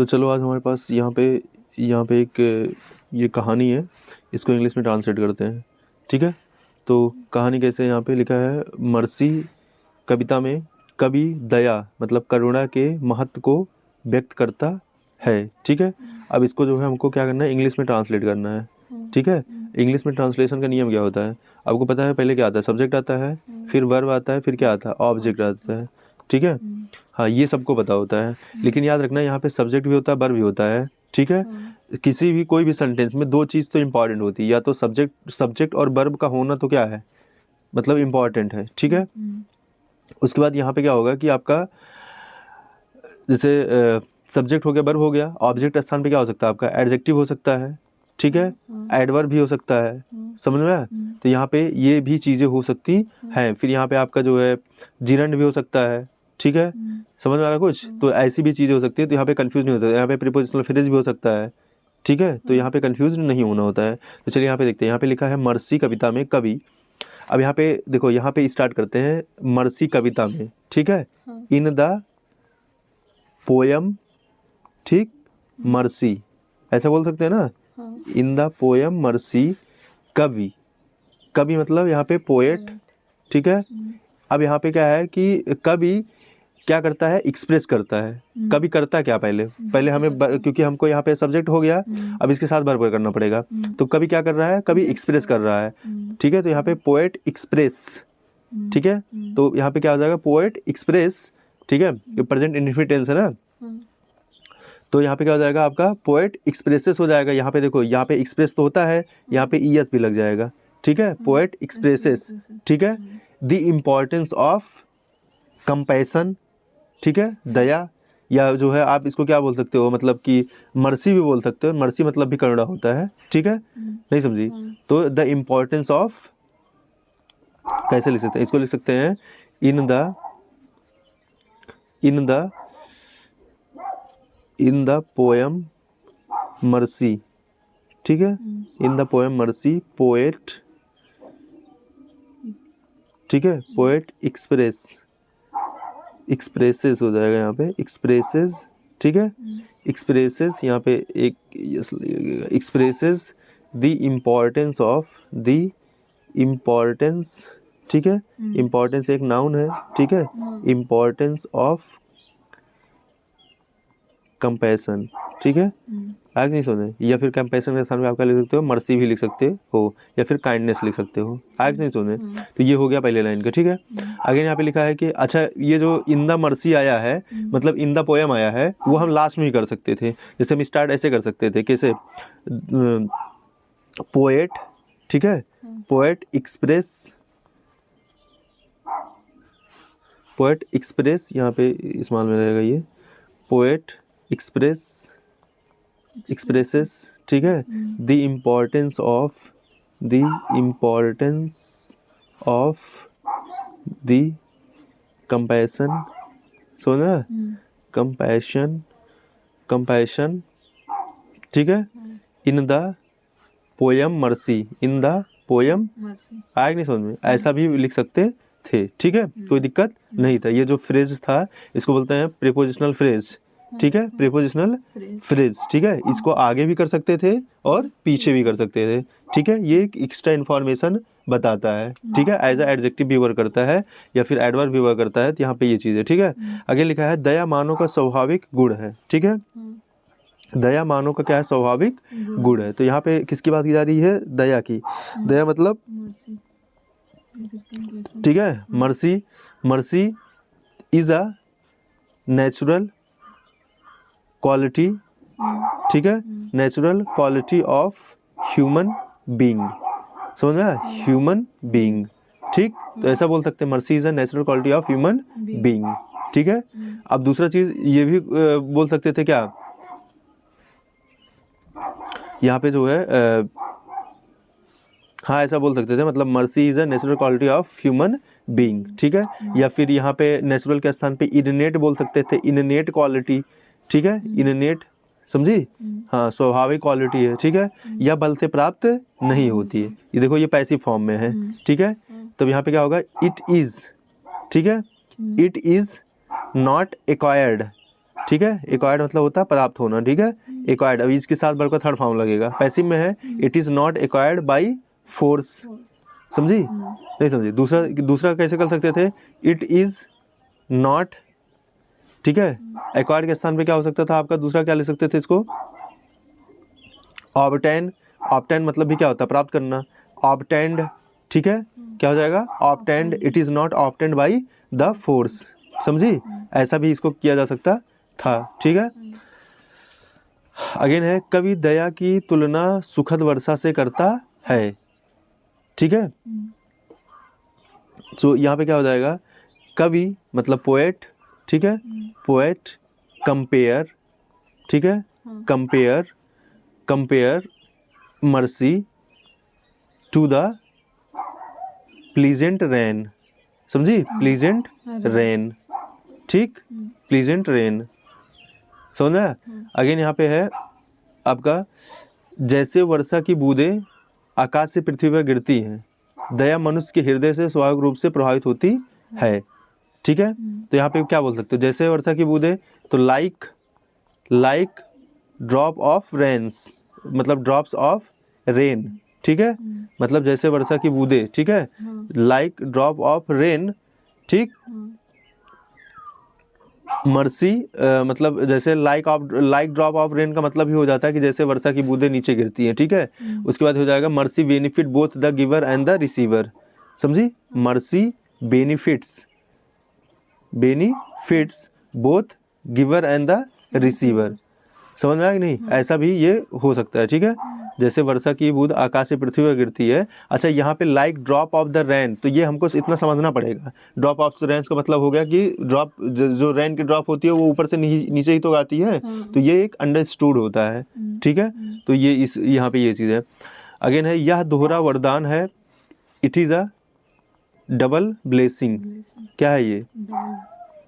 तो चलो आज हमारे पास यहाँ पे एक ये कहानी है, इसको इंग्लिश में ट्रांसलेट करते हैं। ठीक है, तो कहानी कैसे यहाँ पे लिखा है, मर्सी कविता में कवि दया मतलब करुणा के महत्व को व्यक्त करता है। ठीक है, अब इसको जो है हमको क्या करना है, इंग्लिश में ट्रांसलेट करना है। ठीक है, इंग्लिश में ट्रांसलेशन का नियम क्या होता है आपको पता है, पहले क्या आता है, सब्जेक्ट आता है, फिर वर्ब आता है, फिर क्या आता है, ऑब्जेक्ट आता है। ठीक है, हाँ ये सबको पता होता है, लेकिन याद रखना यहाँ पे सब्जेक्ट भी होता है, वर्ब भी होता है। ठीक है, किसी भी कोई भी सेंटेंस में दो चीज़ तो इम्पॉर्टेंट होती है, या तो सब्जेक्ट और वर्ब का होना तो क्या है, मतलब इम्पॉर्टेंट है। ठीक है, उसके बाद यहाँ पे क्या होगा कि आपका जैसे सब्जेक्ट हो गया, वर्ब हो गया, ऑब्जेक्ट स्थान पे क्या हो सकता है आपका, एडजेक्टिव हो सकता है। ठीक है, एडवर्ब भी हो सकता है, समझ में आया? तो यहाँ पे ये भी चीज़ें हो सकती हैं। फिर यहाँ पे आपका जो है जिरंड भी हो सकता है। ठीक है, समझ में आ रहा कुछ, तो ऐसी भी चीज़ें हो सकती है, तो यहाँ पे कंफ्यूज नहीं हो सकता। यहाँ पे प्रीपोजिशनल फ्रेज भी हो सकता है। ठीक है, तो यहाँ पे कंफ्यूज नहीं होना होता है। तो चलिए यहाँ पे देखते हैं, यहाँ पे लिखा है मर्सी कविता में कवि। अब यहाँ पे देखो, यहाँ पे स्टार्ट करते हैं मर्सी कविता में। ठीक है, इन द पोयम, ठीक, मर्सी ऐसा बोल सकते हैं ना, इन द पोयम मर्सी कवि, कवि मतलब यहाँ पे पोएट। ठीक है, अब यहाँ पे क्या है कि कवि क्या करता है, एक्सप्रेस करता है। कवि करता क्या, पहले हमें क्योंकि हमको यहाँ पे सब्जेक्ट हो गया, अब इसके साथ वर्ब करना पड़ेगा। तो कवि क्या कर रहा है, कवि एक्सप्रेस कर रहा है। ठीक है, तो यहाँ पे पोएट एक्सप्रेस। ठीक है, तो यहाँ पे क्या हो जाएगा, पोएट एक्सप्रेस। ठीक है, ये प्रेजेंट इंडेफिनिट टेंस है ना, तो यहाँ पे क्या हो जाएगा आपका, पोएट एक्सप्रेसेस हो जाएगा। यहाँ पे देखो, यहाँ पे एक्सप्रेस तो होता है, यहाँ पे ईएस भी लग जाएगा। ठीक है, पोएट एक्सप्रेसेस। ठीक है, द इम्पॉर्टेंस ऑफ कंपैशन। ठीक है, दया, या जो है आप इसको क्या बोल सकते हो, मतलब कि मर्सी भी बोल सकते हो, मर्सी मतलब भी करुणा होता है। ठीक है, नहीं समझी, तो द इम्पॉर्टेंस ऑफ कैसे लिख सकते हैं, इसको लिख सकते हैं इन द पोयम मर्सी। ठीक है, in the poem mercy poet, ठीक है, पोएट एक्सप्रेसेस हो जाएगा यहाँ पे, एक्सप्रेसेस। ठीक है, एक्सप्रेसेस यहाँ पे एक एक्सप्रेसेस द इम्पोर्टेंस। ठीक है, इम्पोर्टेंस एक नाउन है। ठीक है, इम्पोर्टेंस ऑफ कंपैशन। ठीक है, आगे नहीं सुने, या फिर कंपैशन के सामने आपका लिख सकते हो मर्सी भी लिख सकते हो, या फिर काइंडनेस लिख सकते हो। आगे नहीं सुने, तो ये हो गया पहले लाइन का। ठीक है, आगे यहाँ पे लिखा है कि अच्छा ये जो इन द मर्सी आया है, मतलब इन द पोयम आया है, वो हम लास्ट में ही कर सकते थे। जैसे हम स्टार्ट ऐसे कर सकते थे, कैसे, पोएट। ठीक है, पोएट एक्सप्रेस यहाँ पे इस्तेमाल में रहेगा ये, पोएट एक्सप्रेसेस। ठीक है, the importance of the compassion, सुना, कंपैशन। ठीक है, in the poem mercy, in the poem, आगे नहीं समझ में, ऐसा भी लिख सकते थे। ठीक है, कोई दिक्कत नहीं था। ये जो फ्रेज था इसको बोलते हैं प्रीपोजिशनल फ्रेज। ठीक है, प्रीपोजिशनल फ्रेज। ठीक है, इसको आगे भी कर सकते थे और पीछे भी कर सकते थे। ठीक है, ये एक एक्स्ट्रा इन्फॉर्मेशन बताता है। ठीक है, एज अ एडजेक्टिव भी वर्क करता है, या फिर एडवर्ब भी वर्क करता है, तो यहाँ पे ये चीज़ है। ठीक है, आगे लिखा है दया मानव का स्वाभाविक गुण है। ठीक है, दया मानव का क्या है, स्वाभाविक गुण है। तो यहाँ पे किसकी बात की जा रही है, दया की। दया मतलब, ठीक है, mercy is a natural quality. ठीक है, natural quality of human being, समझ में आया, ह्यूमन बीइंग। ठीक, तो ऐसा बोल सकते हैं, mercy is a natural quality of human being. ठीक है, अब दूसरा चीज ये भी बोल सकते थे क्या, यहाँ पे जो है हाँ ऐसा बोल सकते थे, मतलब mercy is a natural quality of human being. ठीक है, या फिर यहाँ पे नेचुरल के स्थान पे इननेट बोल सकते थे, इननेट क्वालिटी। ठीक है, इननेट, समझी, हाँ स्वाभाविक क्वालिटी है। ठीक है, यह बल से प्राप्त नहीं होती है, ये देखो ये पैसिव फॉर्म में है। ठीक है, तब यहाँ पे क्या होगा, इट इज। ठीक है, इट इज नॉट एक्वायर्ड ठीक है, एक्वायर्ड मतलब होता है प्राप्त होना, ठीक है, एक्वायर्ड। अभी इसके साथ वर्ब का थर्ड फॉर्म लगेगा, पैसिव में है it is not acquired by force, समझी नहीं समझी। दूसरा कैसे कर सकते थे, इट इज़ नॉट, ठीक है, एक्वायर्ड के स्थान पे क्या हो सकता था आपका, दूसरा क्या ले सकते थे इसको, ऑब्टेन। ऑब्टेन मतलब भी क्या होता है, प्राप्त करना, ऑब्टेंड, ठीक है, क्या हो जाएगा, obtained, it is not obtained by the force, समझी, ऐसा भी इसको किया जा सकता था, ठीक है। अगेन है, कवि दया की तुलना सुखद वर्षा से करता है, ठीक है। तो यहाँ पे क्या हो जाएगा, कवि मतलब पोएट, ठीक है, पोएट कंपेयर, ठीक है, compare mercy to the pleasant rain, समझी, प्लीजेंट रेन, ठीक, प्लीजेंट रेन, समझ में। अगेन यहाँ पे है आपका, जैसे वर्षा की बूंदें आकाश से पृथ्वी पर गिरती हैं, दया मनुष्य के हृदय से स्वाभाविक रूप से प्रभावित होती है, ठीक है। तो यहाँ पे क्या बोल सकते हो, जैसे वर्षा की बूंदें, तो लाइक ड्रॉप ऑफ रेन्स, मतलब ड्रॉप्स ऑफ रेन, ठीक है, मतलब जैसे वर्षा की बूंदें, ठीक है, लाइक ड्रॉप ऑफ रेन, ठीक। मर्सी मतलब जैसे लाइक ड्रॉप ऑफ रेन का मतलब ही हो जाता है कि जैसे वर्षा की बूंदें नीचे गिरती हैं, ठीक है। उसके बाद हो जाएगा mercy benefit both the giver and the receiver, समझी, mercy benefits both giver and the receiver, समझ में आया कि नहीं, ऐसा भी ये हो सकता है, ठीक है, जैसे वर्षा की बूंद आकाश से पृथ्वी पर गिरती है। अच्छा, यहाँ पे like drop of the rain, तो ये हमको इतना समझना पड़ेगा, ड्रॉप ऑफ द रेन का मतलब हो गया कि ड्रॉप, जो रेन की ड्रॉप होती है वो ऊपर से नीचे ही तो आती है, तो ये एक अंडरस्टूड होता है, ठीक है। तो ये इस यहाँ पे ये चीज़ है। अगेन है, यह दोहरा वरदान है, it is a double blessing, क्या है ये,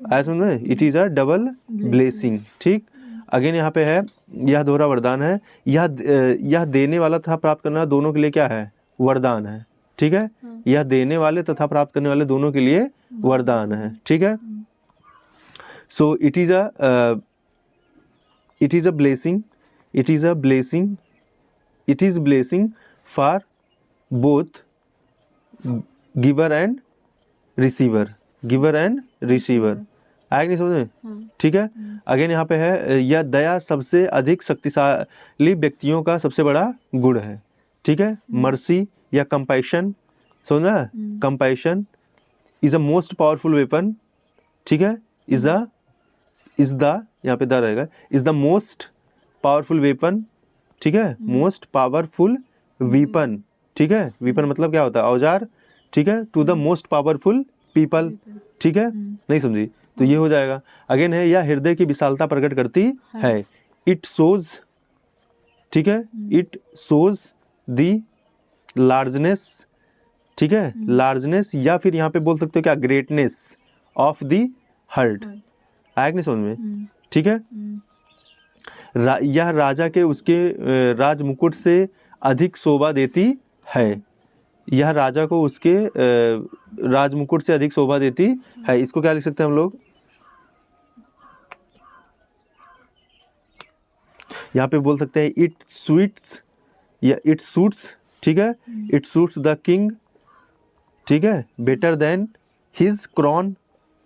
आया सुन में, it is a double blessing, ठीक। अगेन यहाँ पे है, यह दोहरा वरदान है, यह देने वाला तथा प्राप्त करने वाला दोनों के लिए क्या है, वरदान है, ठीक है, यह देने वाले तथा प्राप्त करने वाले दोनों के लिए वरदान है, ठीक है। So it is a blessing for both giver and receiver, आया कि नहीं समझ में, ठीक है। अगेन यहाँ पे है, यह दया सबसे अधिक शक्तिशाली व्यक्तियों का सबसे बड़ा गुण है, ठीक है। मर्सी या कंपैशन, समझ में, compassion is a most powerful weapon, ठीक है, इज द यहाँ पे द रहेगा, is the most powerful weapon, ठीक है, मोस्ट पावरफुल वीपन, ठीक है, वीपन मतलब क्या होता है, औजार, ठीक है, to the most powerful people, ठीक है, नहीं समझी, तो ये हो जाएगा। अगेन है, यह हृदय की विशालता प्रकट करती है, इट शोज, ठीक है, इट शोज द लार्जनेस, ठीक है, लार्जनेस, या फिर यहाँ पे बोल सकते हो क्या, ग्रेटनेस ऑफ द हार्ट, आया कि नहीं समझ में, ठीक है। यह राजा के उसके राज मुकुट से अधिक शोभा देती है, यह राजा को उसके राजमुकुट से अधिक शोभा देती है, इसको क्या लिख सकते हैं हम लोग, यहाँ पे बोल सकते हैं इट स्वीट्स या इट सूट्स, ठीक है, इट सूट्स द किंग, ठीक है, बेटर देन हिज क्रॉन,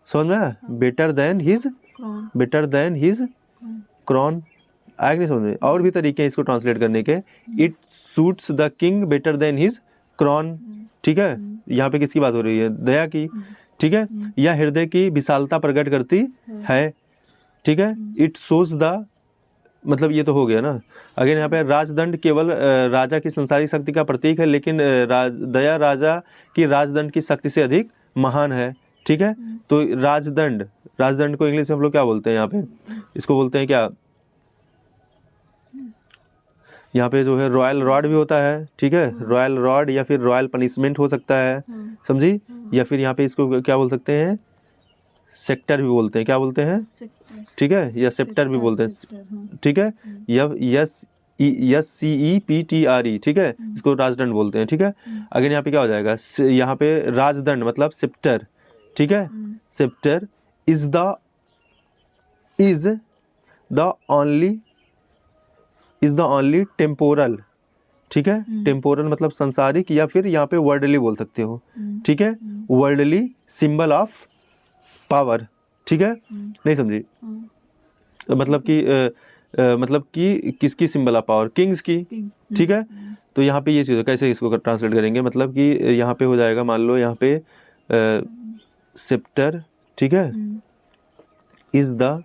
समझ में, बेटर देन हिज क्रॉन, आया कि नहीं समझ में। और भी तरीके हैं इसको ट्रांसलेट करने के, it suits the king better than his crown, ठीक है। यहाँ पे किसकी बात हो रही है, दया की, ठीक है। यह हृदय की विशालता प्रकट करती है, ठीक है, इट शोज द, मतलब ये तो हो गया ना। अगेन यहाँ पे राजदंड केवल राजा की संसारिक शक्ति का प्रतीक है, लेकिन दया राजा की राजदंड की शक्ति से अधिक महान है, ठीक है। तो राजदंड को इंग्लिश में हम लोग क्या बोलते हैं, यहाँ पे इसको बोलते हैं क्या, यहाँ पे जो है रॉयल रॉड भी होता है, ठीक है, रॉयल रॉड या फिर रॉयल पनिशमेंट हो सकता है, समझी, या फिर यहाँ पे इसको क्या बोल सकते हैं, सेक्टर भी बोलते हैं, क्या बोलते हैं, ठीक है, या सेप्टर भी बोलते हैं, ठीक है, SCEPTRE, ठीक है, इसको राजदंड बोलते हैं, ठीक है। अगर यहाँ पे क्या हो जाएगा, यहाँ पे राजदंड मतलब सेप्टर, ठीक है, sceptre is the only temporal, ठीक है, टेम्पोरल मतलब संसारिक या फिर यहाँ पे वर्ल्डली बोल सकते हो, ठीक है, वर्ल्डली सिंबल ऑफ पावर, ठीक है, नहीं समझी, मतलब कि किसकी सिंबल ऑफ पावर, किंग्स की, ठीक है। तो यहाँ पे ये चीज़ कैसे इसको ट्रांसलेट करेंगे, मतलब कि यहाँ पे हो जाएगा, मान लो यहाँ पे सेप्टर, ठीक है, is the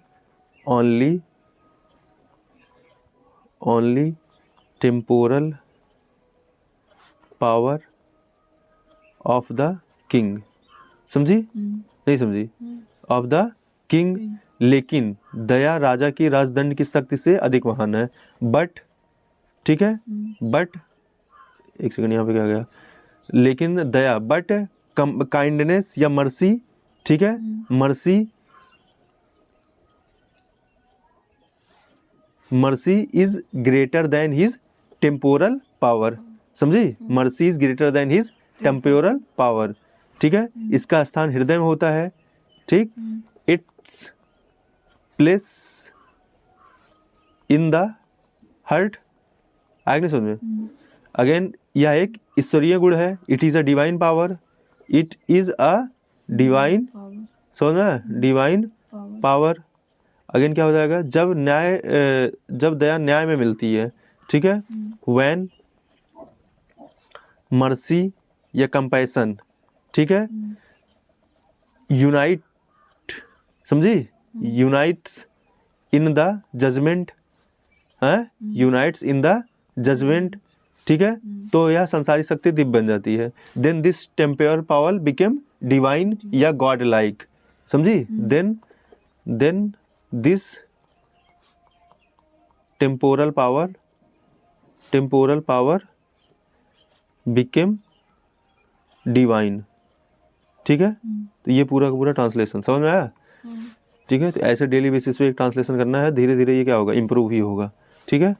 only temporal power of the king, समझी नहीं समझी, ऑफ द किंग, लेकिन दया राजा की राजदंड की शक्ति से अधिक महान है, बट, ठीक है, बट एक सेकंड यहाँ पे क्या गया, लेकिन दया, बट काइंडनेस या मर्सी, ठीक है, mercy is greater than his temporal power, समझी, mercy is greater than his temporal power, ठीक है, इसका स्थान हृदय में होता है, ठीक, it's place in the heart, आगे नहीं समझ में, अगेन यह एक ईश्वरीय गुण है, it is a divine power, it is a divine, समझ में, डिवाइन पावर, अगेन क्या हो जाएगा, जब दया न्याय में मिलती है, ठीक है, व्हेन मर्सी या कंपैशन, ठीक है, यूनाइट, समझी, यूनाइट्स इन द जजमेंट, है, यूनाइट्स इन द जजमेंट, ठीक है, तो यह संसारिक शक्ति दिव्य बन जाती है, then this temporal power became divine या गॉड लाइक, समझी, then this temporal power became divine, ठीक है, तो ये पूरा का पूरा ट्रांसलेशन समझ में आया, ठीक है, तो ऐसे डेली बेसिस पे एक ट्रांसलेशन करना है, धीरे धीरे ये क्या होगा, इम्प्रूव ही होगा, ठीक है।